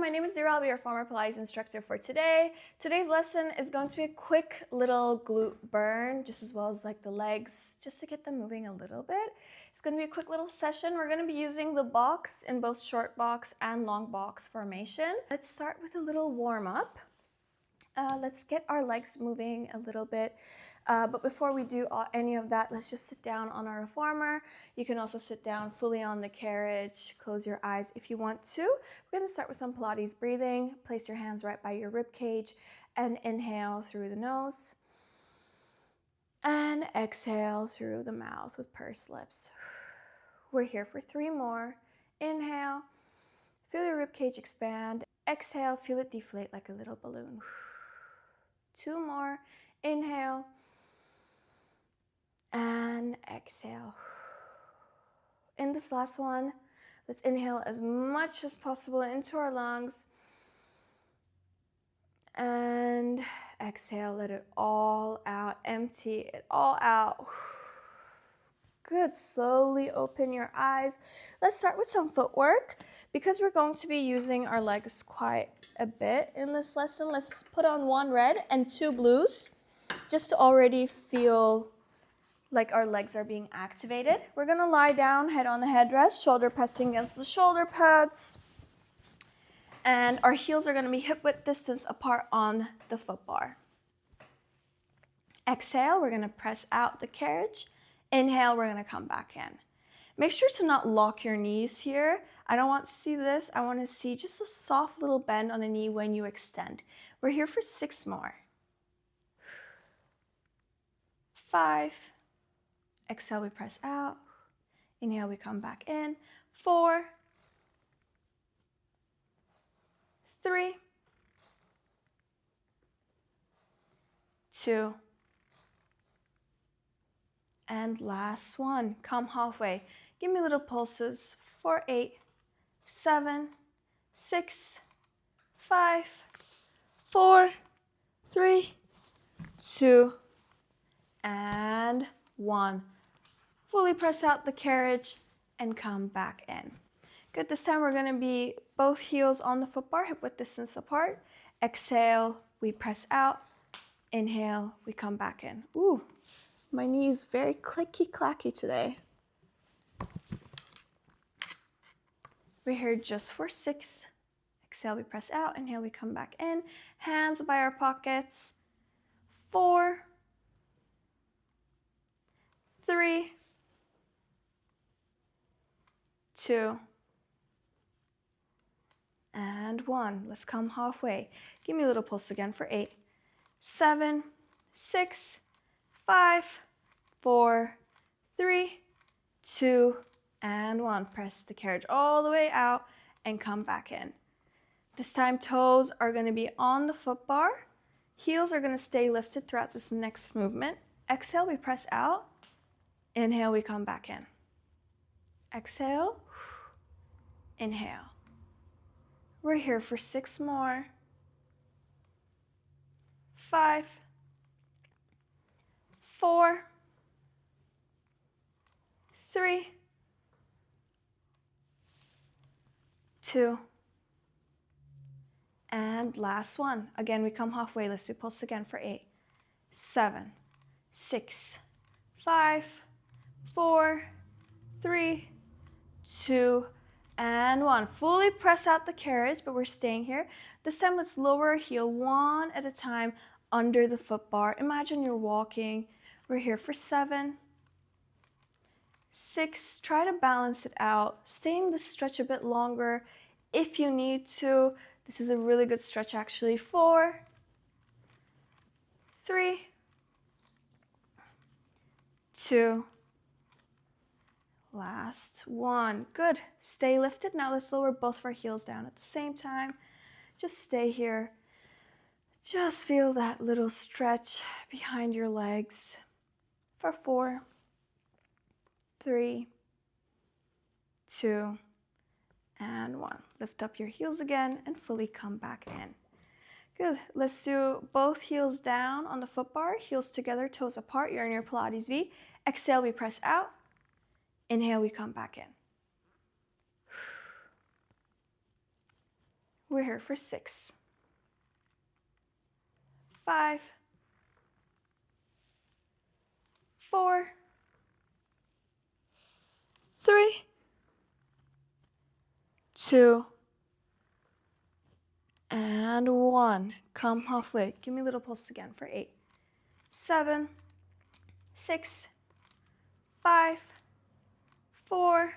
my name is Dira. I'll be your Reformer Pilates instructor for today. Today's lesson is going to be a quick little glute burn, just as well as like the legs, just to get them moving a little bit. It's going to be a quick little session. We're going to be using the box in both short box and long box formation. Let's start with a little warm up. Let's get our legs moving a little bit. But before we do any of that, let's just sit down on our reformer. You can also sit down fully on the carriage, close your eyes if you want to. We're going to start with some Pilates breathing. Place your hands right by your rib cage and inhale through the nose. And exhale through the mouth with pursed lips. We're here for 3 more. Inhale, feel your rib cage expand. Exhale, feel it deflate like a little balloon. 2 more. Inhale and exhale. In this last one, let's inhale as much as possible into our lungs and exhale, let it all out, empty it all out. Good, slowly open your eyes. Let's start with some footwork. Because we're going to be using our legs quite a bit in this lesson, let's put on 1 red and 2 blues, just to already feel like our legs are being activated. We're gonna lie down, head on the headrest, shoulder pressing against the shoulder pads, and our heels are gonna be hip-width distance apart on the foot bar. Exhale, we're gonna press out the carriage. Inhale, we're gonna come back in. Make sure to not lock your knees here. I don't want to see this. I want to see just a soft little bend on the knee when you extend. We're here for 6 more. 5. Exhale, we press out. Inhale, we come back in. 4. 3. 2. And last one, come halfway. Give me little pulses for 8, 7, 6, 5, 4, 3, 2, and 1. Fully press out the carriage and come back in. Good, this time we're gonna be both heels on the foot bar, hip width distance apart. Exhale, we press out. Inhale, we come back in. Ooh. My knee is very clicky-clacky today. We're here just for 6. Exhale, we press out. Inhale, we come back in. Hands by our pockets. 4, 3, 2, and 1. Let's come halfway. Give me a little pulse again for 8, 7, 6, 5, 4, 3, 2, and 1. Press the carriage all the way out and come back in. This time toes are going to be on the foot bar. Heels are going to stay lifted throughout this next movement. Exhale, we press out. Inhale, we come back in. Exhale. Inhale. We're here for 6 more. 5, 4, 3, 2, and last one. Again, we come halfway. Let's do pulse again for 8, 7, 6, 5, 4, 3, 2, and 1. Fully press out the carriage, but we're staying here. This time, let's lower our heel one at a time under the foot bar. Imagine you're walking. We're here for 7, 6. Try to balance it out. Stay in the stretch a bit longer if you need to. This is a really good stretch actually. 4, 3, 2, last 1. Good. Stay lifted. Now let's lower both of our heels down at the same time. Just stay here. Just feel that little stretch behind your legs for 4, 3, 2, and 1. Lift up your heels again and fully come back in. Good. Let's do both heels down on the foot bar, heels together, toes apart. You're in your Pilates V. Exhale, we press out. Inhale, we come back in. We're here for 6, 5, 4, 3, 2, and 1. Come halfway. Give me a little pulse again for 8, 7, 6, 5, 4,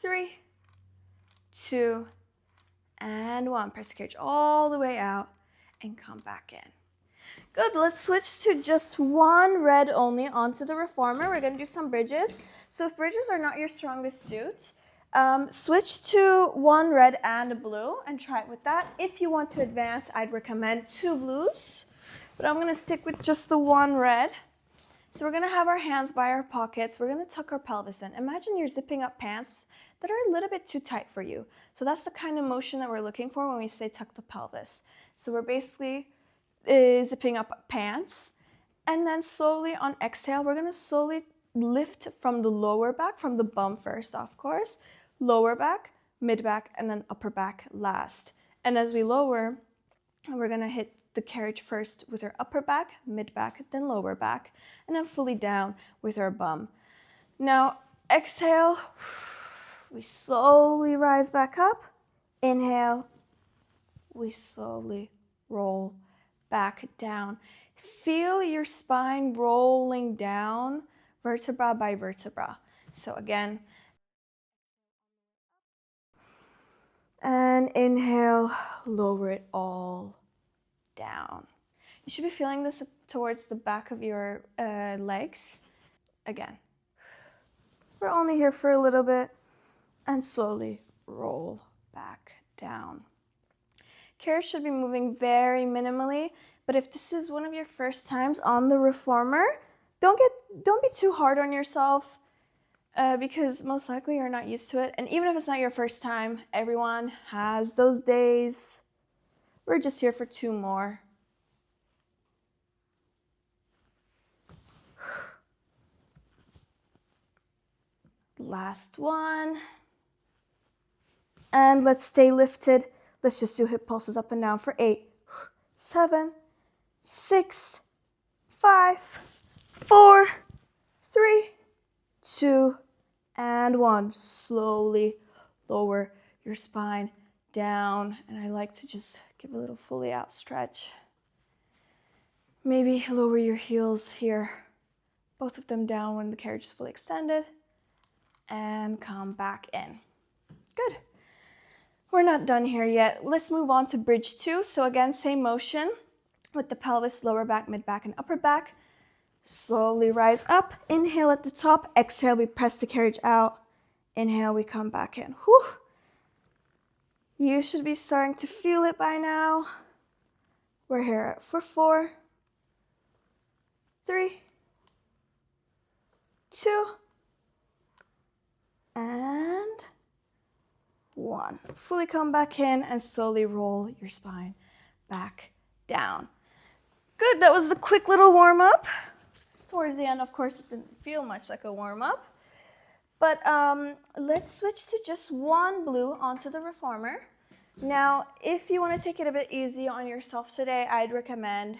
3, 2, and 1. Press the carriage all the way out and come back in. Good, let's switch to just one red only onto the Reformer. We're gonna do some bridges. So if bridges are not your strongest suit, switch to one red and a blue and try it with that. If you want to advance, I'd recommend 2 blues, but I'm gonna stick with just the one red. So we're gonna have our hands by our pockets. We're gonna tuck our pelvis in. Imagine you're zipping up pants that are a little bit too tight for you. So that's the kind of motion that we're looking for when we say tuck the pelvis. So we're basically zipping up pants, and then slowly on exhale, we're gonna slowly lift from the lower back, from the bum first, of course, lower back, mid back, and then upper back last. And as we lower, we're gonna hit the carriage first with our upper back, mid back, then lower back, and then fully down with our bum. Now, exhale, we slowly rise back up. Inhale, we slowly roll back down. Feel your spine rolling down, vertebra by vertebra. So again, and inhale, lower it all down. You should be feeling this towards the back of your legs. Again, we're only here for a little bit, and slowly roll back down. Carriage should be moving very minimally, but if this is one of your first times on the Reformer, don't be too hard on yourself because most likely you're not used to it. And even if it's not your first time, everyone has those days. We're just here for 2 more. Last one. And let's stay lifted. Let's just do hip pulses up and down for 8, 7, 6, 5, 4, 3, 2, and 1. Slowly lower your spine down. And I like to just give a little fully out stretch. Maybe lower your heels here, both of them down when the carriage is fully extended, and come back in. Good. We're not done here yet. Let's move on to bridge 2. So again, same motion with the pelvis, lower back, mid back, and upper back. Slowly rise up. Inhale at the top. Exhale, we press the carriage out. Inhale, we come back in. Whew. You should be starting to feel it by now. We're here for 4, 3, 2, and 1. Fully come back in and slowly roll your spine back down. Good, that was the quick little warm-up. Towards the end, of course, it didn't feel much like a warm-up. But let's switch to just one blue onto the Reformer. Now, if you want to take it a bit easy on yourself today, I'd recommend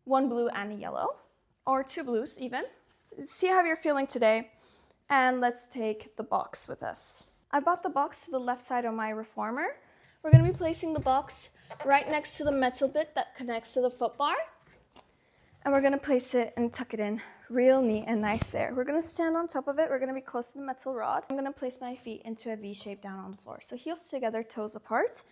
1 blue and a yellow, or 2 blues even. See how you're feeling today, and let's take the box with us. I brought the box to the left side of my Reformer. We're going to be placing the box right next to the metal bit that connects to the foot bar. And we're going to place it and tuck it in real neat and nice there. We're going to stand on top of it. We're going to be close to the metal rod. I'm going to place my feet into a V shape down on the floor. So heels together, toes apart.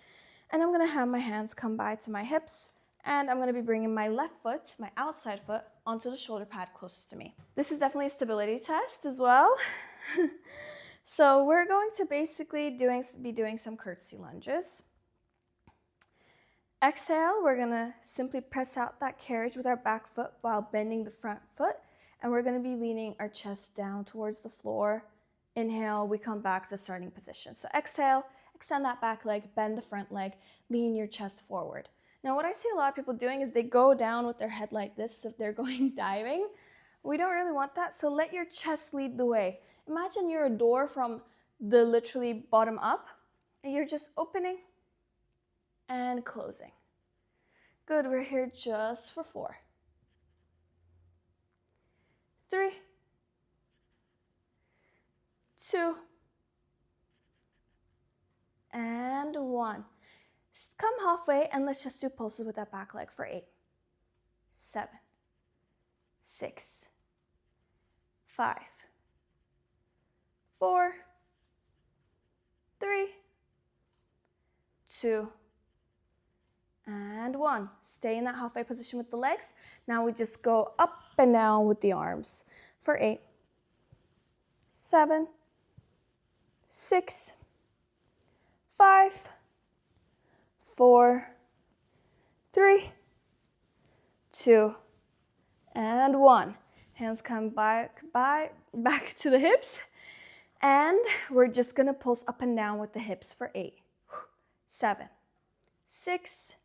And I'm going to have my hands come by to my hips. And I'm going to be bringing my left foot, my outside foot, onto the shoulder pad closest to me. This is definitely a stability test as well. So we're going to basically be doing some curtsy lunges. Exhale, we're going to simply press out that carriage with our back foot while bending the front foot. And we're going to be leaning our chest down towards the floor. Inhale, we come back to the starting position. So exhale, extend that back leg, bend the front leg, lean your chest forward. Now what I see a lot of people doing is they go down with their head like this if they're going diving. We don't really want that, so let your chest lead the way. Imagine you're a door from the literally bottom up, and you're just opening and closing. Good, we're here just for 4, 3, 2, and 1. Come halfway and let's just do pulses with that back leg for 8, 7, 6, 5, 4, 3, 2, and 1. Stay in that halfway position with the legs. Now we just go up and down with the arms for 8, 7, 6, 5, 4, 3, 2, and 1. Hands come back to the hips. And we're just going to pulse up and down with the hips for 8, 7, 6,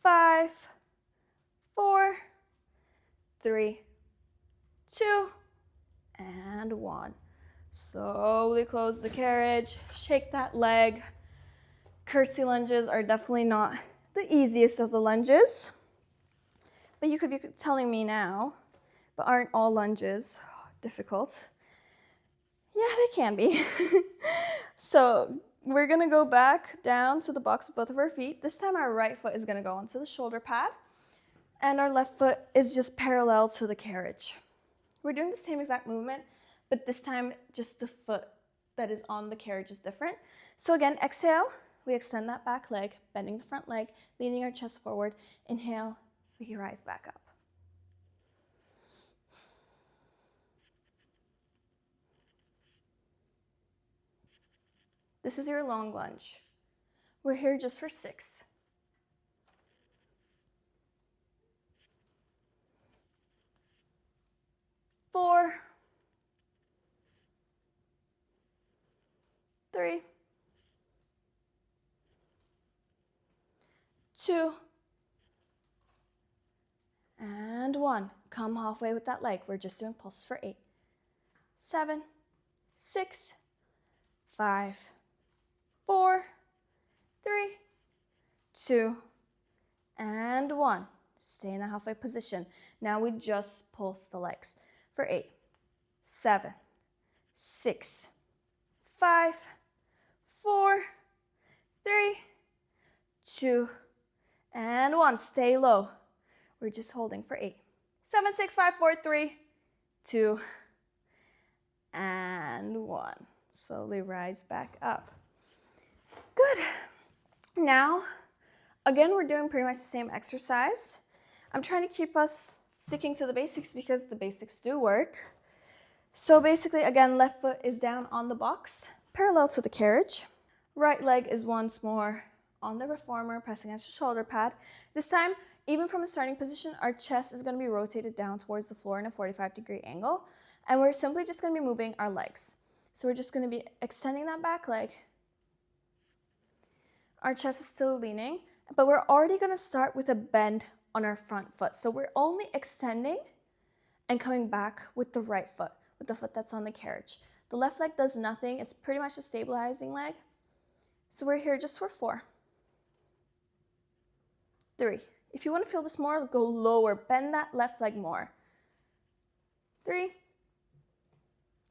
5, 4, 3, 2, and 1. Slowly close the carriage, shake that leg. Curtsy lunges are definitely not the easiest of the lunges. But you could be telling me now, but aren't all lunges difficult? Yeah, they can be. So we're going to go back down to the box with both of our feet. This time our right foot is going to go onto the shoulder pad, and our left foot is just parallel to the carriage. We're doing the same exact movement, but this time just the foot that is on the carriage is different. So again, exhale, we extend that back leg, bending the front leg, leaning our chest forward. Inhale, we rise back up. This is your long lunge. We're here just for 6. 4, 3, 2, and 1. Come halfway with that leg. We're just doing pulses for 8, 7, 6, 5, 4, 3, 2, and 1. Stay in a halfway position. Now we just pulse the legs for 8, 7, 6, 5, 4, 3, 2, and 1. Stay low. We're just holding for 8, 7, 6, 5, 4, 3, 2, and 1. Slowly rise back up. Good. Now, again, we're doing pretty much the same exercise. I'm trying to keep us sticking to the basics because the basics do work. So basically, again, left foot is down on the box, parallel to the carriage. Right leg is once more on the reformer, pressing against the shoulder pad. This time, even from a starting position, our chest is going to be rotated down towards the floor in a 45-degree angle. And we're simply just going to be moving our legs. So we're just going to be extending that back leg. Our chest is still leaning, but we're already going to start with a bend on our front foot. So we're only extending and coming back with the right foot, with the foot that's on the carriage. The left leg does nothing. It's pretty much a stabilizing leg. So we're here just for 4, 3. If you want to feel this more, go lower. Bend that left leg more. 3.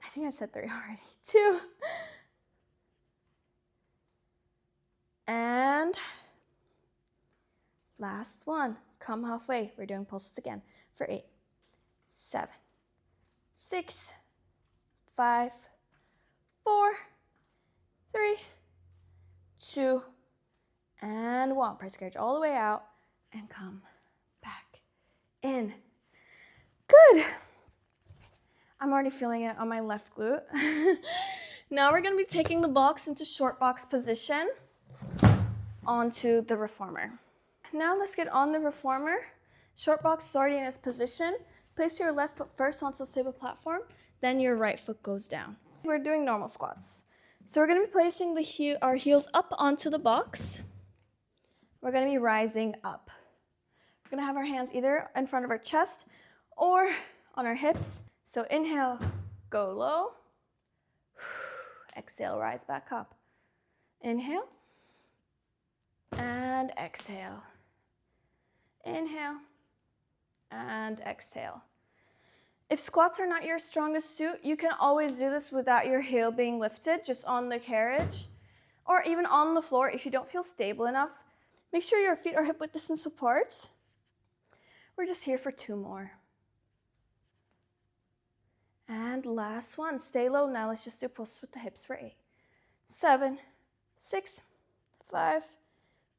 I think I said 3 already. 2. And last one. Come halfway. We're doing pulses again for 8, 7, 6, 5, 4, 3, 2, and 1. Press carriage all the way out and come back in. Good. I'm already feeling it on my left glute. Now we're going to be taking the box into short box position onto the reformer. Now let's get on the reformer. Short box is already in its position. Place your left foot first onto the stable platform, then your right foot goes down. We're doing normal squats. So we're going to be placing our heels up onto the box. We're going to be rising up. We're going to have our hands either in front of our chest or on our hips. So inhale, go low. Exhale, rise back up. Inhale. And and exhale. Inhale and exhale. If squats are not your strongest suit, you can always do this without your heel being lifted, just on the carriage, or even on the floor if you don't feel stable enough. Make sure your feet are hip width distance apart. We're just here for 2 more. And last one, stay low. Now let's just do pulses with the hips for 8, 7, 6, 5,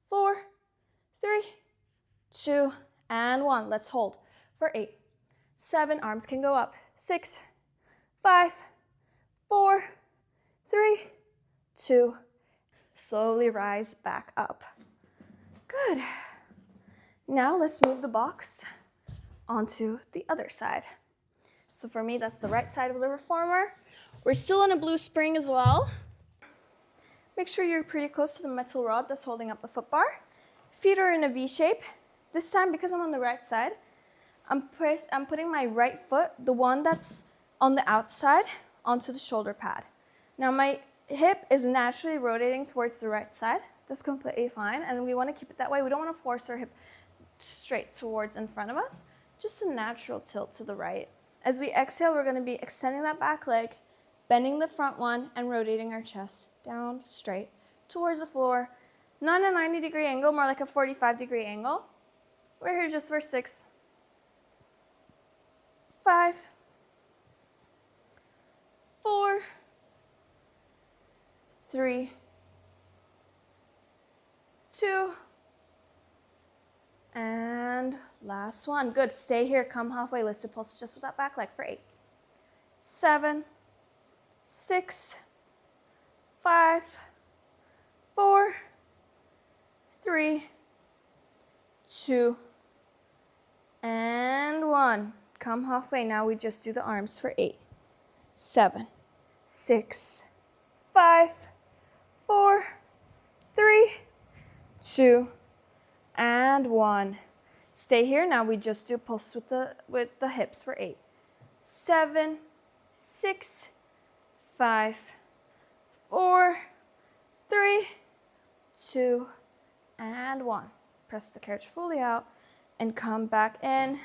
4, 3, 2, and 1. Let's hold for 8, 7, arms can go up, 6, 5, 4, 3, 2, slowly rise back up. Good. Now let's move the box onto the other side. So for me, that's the right side of the reformer. We're still on a blue spring as well. Make sure you're pretty close to the metal rod that's holding up the foot bar. Feet are in a V shape. This time, because I'm on the right side, I'm putting my right foot, the one that's on the outside, onto the shoulder pad. Now my hip is naturally rotating towards the right side. That's completely fine, and we want to keep it that way. We don't want to force our hip straight towards in front of us, just a natural tilt to the right. As we exhale, we're going to be extending that back leg, bending the front one, and rotating our chest down straight towards the floor. Not a 90-degree angle, more like a 45-degree angle. We're here just for 6, 5, 4, 3, 2, and last one. Good. Stay here. Come halfway. Lifted pulse just with that back leg for 8, 7, 6, 5, 4, 3, 2, and 1. Come halfway. Now we just do the arms for 8, 7, 6, 5, 4, 3, 2, and 1. Stay here. Now we just do pulse with the hips for 8, 7, 6, 5, 4, 3, 2, and 1. Press the carriage fully out and come back in.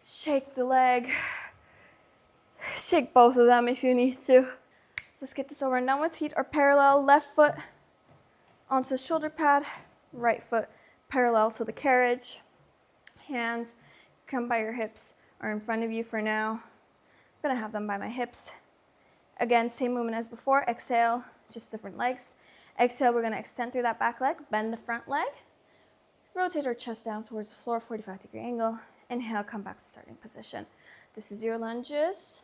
Shake the leg. Shake both of them if you need to. Let's get this over and done with. Feet are parallel. Left foot onto the shoulder pad. Right foot parallel to the carriage. Hands come by your hips or in front of you for now. I'm going to have them by my hips. Again, same movement as before. Exhale, just different legs. Exhale, we're going to extend through that back leg. Bend the front leg. Rotate our chest down towards the floor, 45-degree angle. Inhale, come back to starting position. This is your lunges.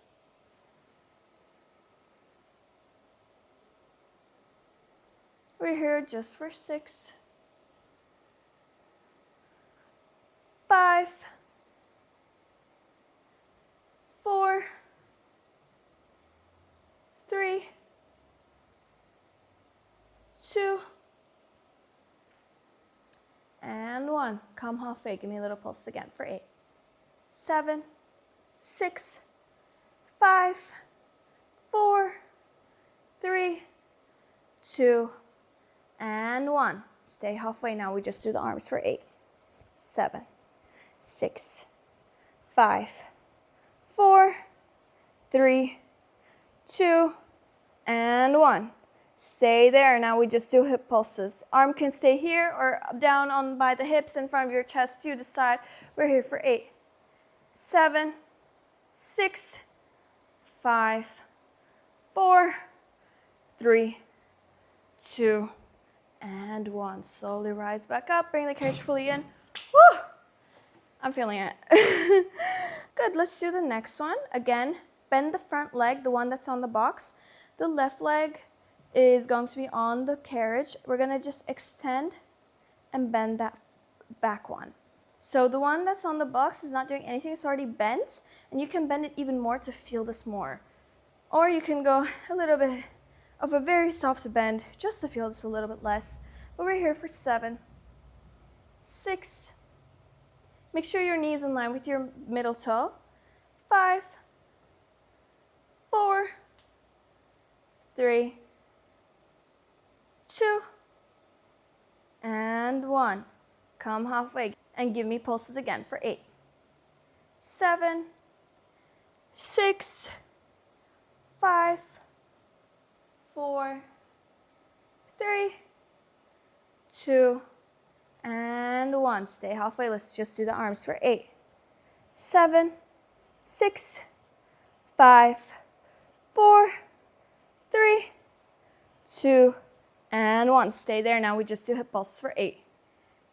We're here just for 6, 5, 4, 3, 2, and 1. Come halfway. Give me a little pulse again for 8, 7, 6, 5, 4, 3, 2, and 1. Stay halfway. Now we just do the arms for 8, 7, 6, 5, 4, 3, 2, and 1. Stay there. Now we just do hip pulses. Arm can stay here or down on by the hips in front of your chest. You decide. We're here for 8, 7, 6, 5, 4, 3, 2, and 1. Slowly rise back up. Bring the carriage fully in. Woo! I'm feeling it. Good. Let's do the next one. Again, bend the front leg, the one that's on the box. The left leg is going to be on the carriage. We're going to just extend and bend that back one. So the one that's on the box is not doing anything. It's already bent, and you can bend it even more to feel this more. Or you can go a little bit of a very soft bend just to feel this a little bit less. But we're here for 7, 6. Make sure your knee is in line with your middle toe. 5, 4, 3, 2, and 1. Come halfway and give me pulses again for 8, 7, 6, 5, 4, 3, 2, and 1. Stay halfway. Let's just do the arms for 8, 7, 6, 5, 4, 3, 2, and 1. Stay there. Now we just do hip pulses for 8,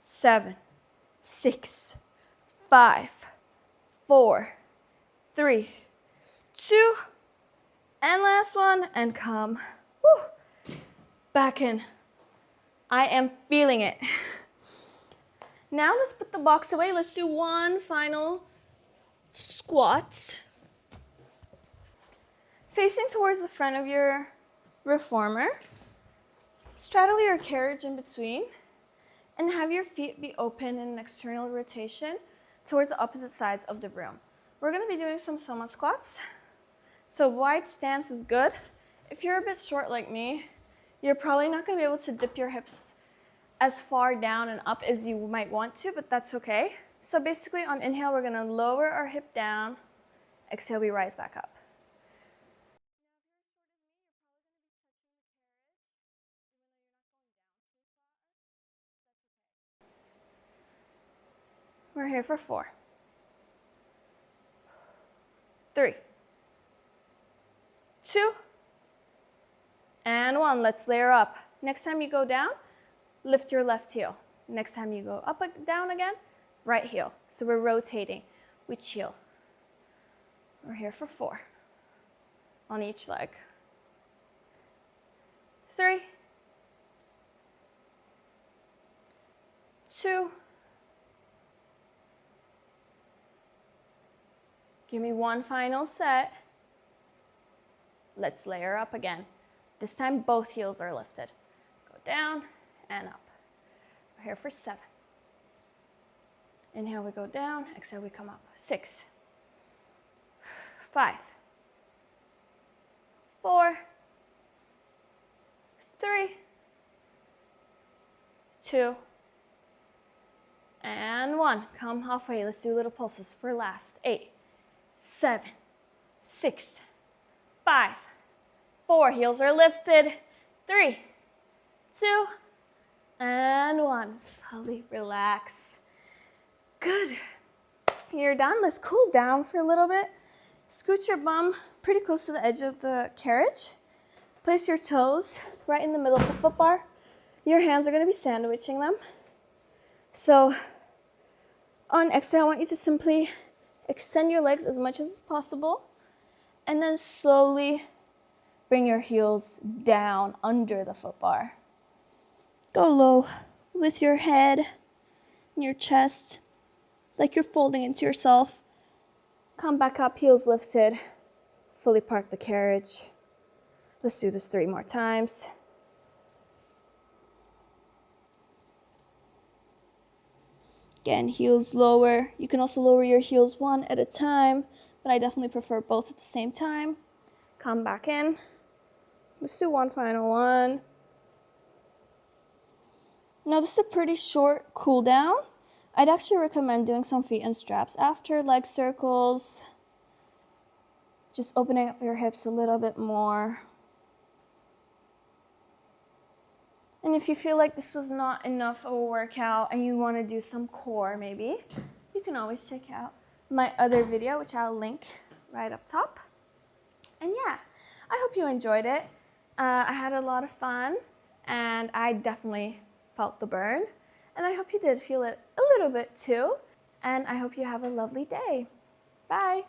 7, 6, 5, 4, 3, 2, and last one, and come. Woo. Back in. I am feeling it. Now let's put the box away. Let's do one final squat. Facing towards the front of your reformer. Straddle your carriage in between and have your feet be open in an external rotation towards the opposite sides of the room. We're going to be doing some soma squats. So wide stance is good. If you're a bit short like me, you're probably not going to be able to dip your hips as far down and up as you might want to, but that's okay. So basically on inhale, we're going to lower our hip down. Exhale, we rise back up. We're here for 4, 3, 2, and 1. Let's layer up. Next time you go down, lift your left heel. Next time you go up, down again, right heel. So we're rotating which heel. We're here for 4 on each leg. 3, 2, give me one final set. Let's layer up again. This time both heels are lifted. Go down and up. We're here for 7. Inhale, we go down. Exhale, we come up. 6, 5, 4, 3, 2, and 1. Come halfway. Let's do little pulses for last. 8, 7, 6, 5, 4. Heels are lifted. 3, 2, and 1. Slowly relax. Good. You're done. Let's cool down for a little bit. Scoot your bum pretty close to the edge of the carriage. Place your toes right in the middle of the foot bar. Your hands are going to be sandwiching them. So on exhale, I want you to simply extend your legs as much as possible and then slowly bring your heels down under the foot bar. Go low with your head and your chest like you're folding into yourself. Come back up, heels lifted. Fully park the carriage. Let's do this 3 more times. Again, heels lower. You can also lower your heels one at a time, but I definitely prefer both at the same time. Come back in. Let's do one final one. Now this is a pretty short cool down. I'd actually recommend doing some feet and straps after, leg circles. Just opening up your hips a little bit more. And if you feel like this was not enough of a workout and you want to do some core maybe, you can always check out my other video, which I'll link right up top. And yeah, I hope you enjoyed it. I had a lot of fun and I definitely felt the burn. And I hope you did feel it a little bit too. And I hope you have a lovely day. Bye.